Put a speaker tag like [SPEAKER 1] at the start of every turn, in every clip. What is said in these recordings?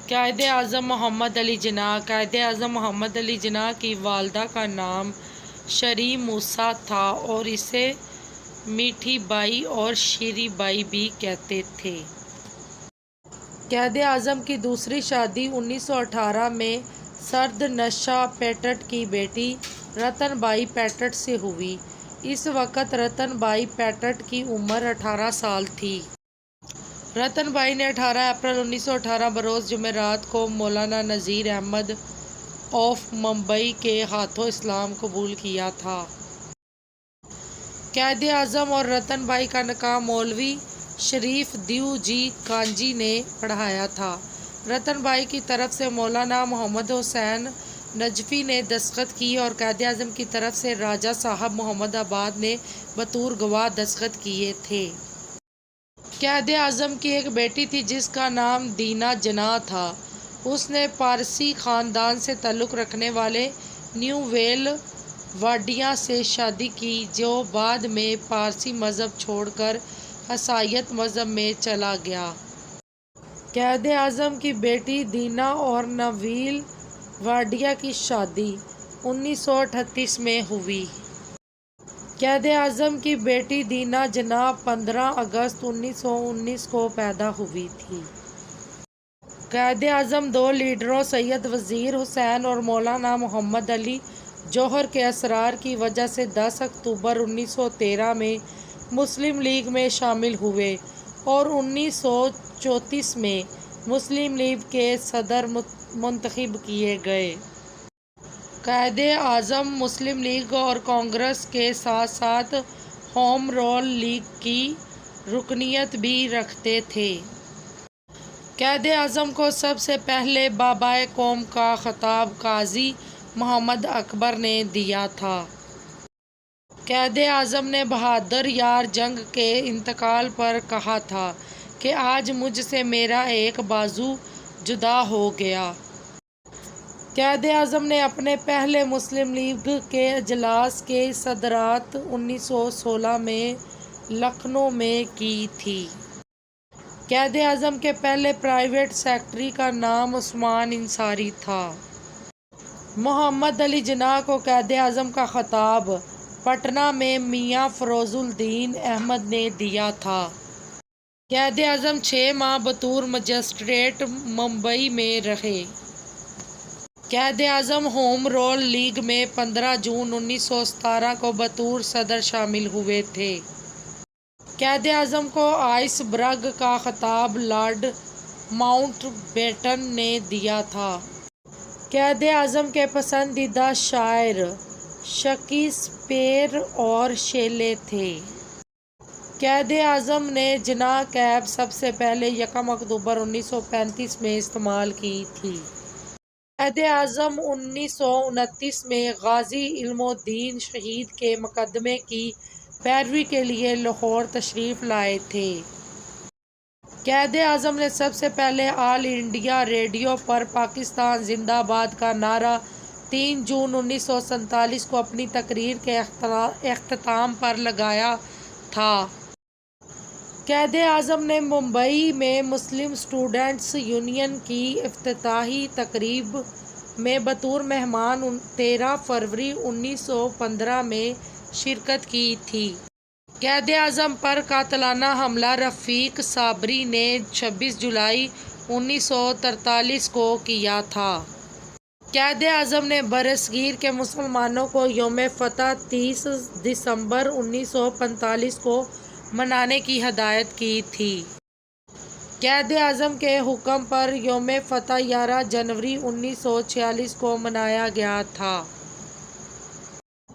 [SPEAKER 1] قائد اعظم محمد علی جناح قائد اعظم محمد علی جناح کی والدہ کا نام شری موسیٰ تھا اور اسے میٹھی بائی اور شیریں بائی بھی کہتے تھے۔ قائد اعظم کی دوسری شادی 1918 میں سرد نشہ پیٹٹ کی بیٹی رتن بائی پیٹٹ سے ہوئی۔ اس وقت رتن بائی پیٹٹ کی عمر 18 سال تھی۔ رتن بائی نے 18 اپریل 1918 بروز جمعرات کو مولانا نذیر احمد آف ممبئی کے ہاتھوں اسلام قبول کیا تھا۔ قائد اعظم اور رتن بائی کا نکاح مولوی شریف دیو جی کانجی نے پڑھایا تھا۔ رتن بائی کی طرف سے مولانا محمد حسین نجفی نے دستخط کی اور قائد اعظم کی طرف سے راجہ صاحب محمد آباد نے بطور گواہ دستخط کیے تھے۔ قائد اعظم کی ایک بیٹی تھی جس کا نام دینا جناح تھا۔ اس نے پارسی خاندان سے تعلق رکھنے والے نیو ویل واڈیا سے شادی کی جو بعد میں پارسی مذہب چھوڑ کر عیسائیت مذہب میں چلا گیا۔ قائد اعظم کی بیٹی دینا اور نیویل واڈیا کی شادی 1938 میں ہوئی۔ قائد اعظم کی بیٹی دینا جناح 15 اگست 1919 کو پیدا ہوئی تھی۔ قائد اعظم دو لیڈروں سید وزیر حسین اور مولانا محمد علی جوہر کے اصرار کی وجہ سے 10 اکتوبر 1913 میں مسلم لیگ میں شامل ہوئے اور 1934 میں مسلم لیگ کے صدر منتخب کیے گئے۔ قائد اعظم مسلم لیگ اور کانگریس کے ساتھ ساتھ ہوم رول لیگ کی رکنیت بھی رکھتے تھے۔ قائد اعظم کو سب سے پہلے بابائے قوم کا خطاب قاضی محمد اکبر نے دیا تھا۔ قائد اعظم نے بہادر یار جنگ کے انتقال پر کہا تھا کہ آج مجھ سے میرا ایک بازو جدا ہو گیا۔ قائد اعظم نے اپنے پہلے مسلم لیگ کے اجلاس کی صدارت 1916 میں لکھنؤ میں کی تھی۔ قائد اعظم کے پہلے پرائیویٹ سیکرٹری کا نام عثمان انصاری تھا۔ محمد علی جناح کو قائد اعظم کا خطاب پٹنہ میں میاں فروز الدین احمد نے دیا تھا۔ قائد اعظم 6 ماہ بطور مجسٹریٹ ممبئی میں رہے۔ Quaid Azam home role league میں 15 جون 1917 کو بطور صدر شامل ہوئے تھے۔ قائد اعظم کو آئس برگ کا خطاب لارڈ ماؤنٹ بیٹن نے دیا تھا۔ قائد اعظم کے پسندیدہ شاعر شیکسپیئر اور شیلے تھے۔ قائد اعظم نے جناح کیپ سب سے پہلے 1 اکتوبر 1935 میں استعمال کی تھی۔ قائد اعظم 1929 میں غازی علم الدین شہید کے مقدمے کی پیروی کے لیے لاہور تشریف لائے تھے۔ قائد اعظم نے سب سے پہلے آل انڈیا ریڈیو پر پاکستان زندہ باد کا نعرہ 3 جون 1947 کو اپنی تقریر کے اختتام پر لگایا تھا۔ قائد اعظم نے ممبئی میں مسلم اسٹوڈنٹس یونین کی افتتاحی تقریب میں بطور مہمان 13 فروری 1915 میں شرکت کی تھی۔ قائد اعظم پر قاتلانہ حملہ رفیق صابری نے 26 جولائی 1943 کو کیا تھا۔ قائد اعظم نے برصغیر کے مسلمانوں کو یوم فتح 30 دسمبر 1945 کو منانے کی ہدایت کی تھی۔ قائد اعظم کے حکم پر یوم فتح 11 جنوری 1946 کو منایا گیا تھا۔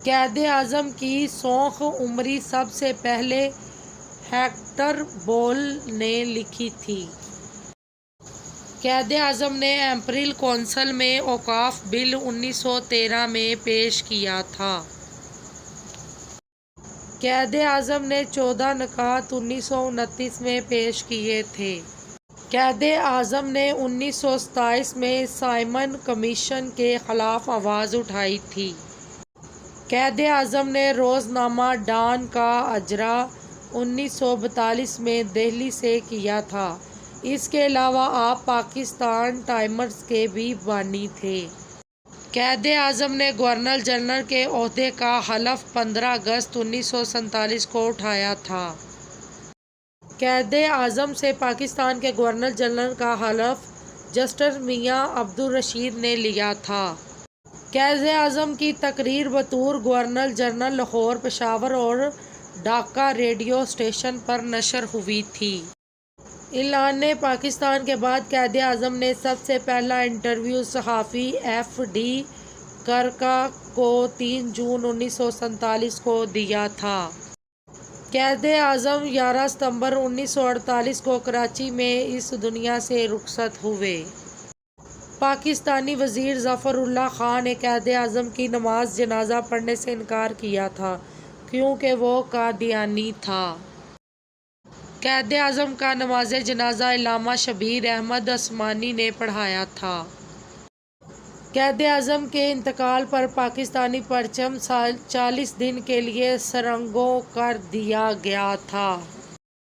[SPEAKER 1] قائد اعظم کی سوانح عمری سب سے پہلے ہیکٹر بول نے لکھی تھی۔ قائد اعظم نے امپیریل کونسل میں اوقاف بل 1913 میں پیش کیا تھا۔ قائد اعظم نے 14 نکات 1929 میں پیش کیے تھے۔ قائد اعظم نے 1927 میں سائمن کمیشن کے خلاف آواز اٹھائی تھی۔ قائد اعظم نے روزنامہ ڈان کا اجرا 1942 میں دہلی سے کیا تھا۔ اس کے علاوہ آپ پاکستان ٹائمز کے بھی بانی تھے۔ قائد اعظم نے گورنر جنرل کے عہدے کا حلف 15 اگست 1947 کو اٹھایا تھا۔ قائد اعظم سے پاکستان کے گورنر جنرل کا حلف جسٹس میاں عبدالرشید نے لیا تھا۔ قائد اعظم کی تقریر بطور گورنر جنرل لاہور، پشاور اور ڈھاکہ ریڈیو اسٹیشن پر نشر ہوئی تھی۔ اعلان پاکستان کے بعد قائد اعظم نے سب سے پہلا انٹرویو صحافی ایف ڈی کرکا کو 3 جون 1947 کو دیا تھا۔ قائد اعظم 11 ستمبر 1948 کو کراچی میں اس دنیا سے رخصت ہوئے۔ پاکستانی وزیر ظفر اللہ خان نے قائد اعظم کی نماز جنازہ پڑھنے سے انکار کیا تھا کیونکہ وہ قادیانی تھا۔ قائد اعظم کا نماز جنازہ علامہ شبیر احمد عثمانی نے پڑھایا تھا۔ قائد اعظم کے انتقال پر پاکستانی پرچم 40 دن کے لیے سرنگوں کر دیا گیا تھا۔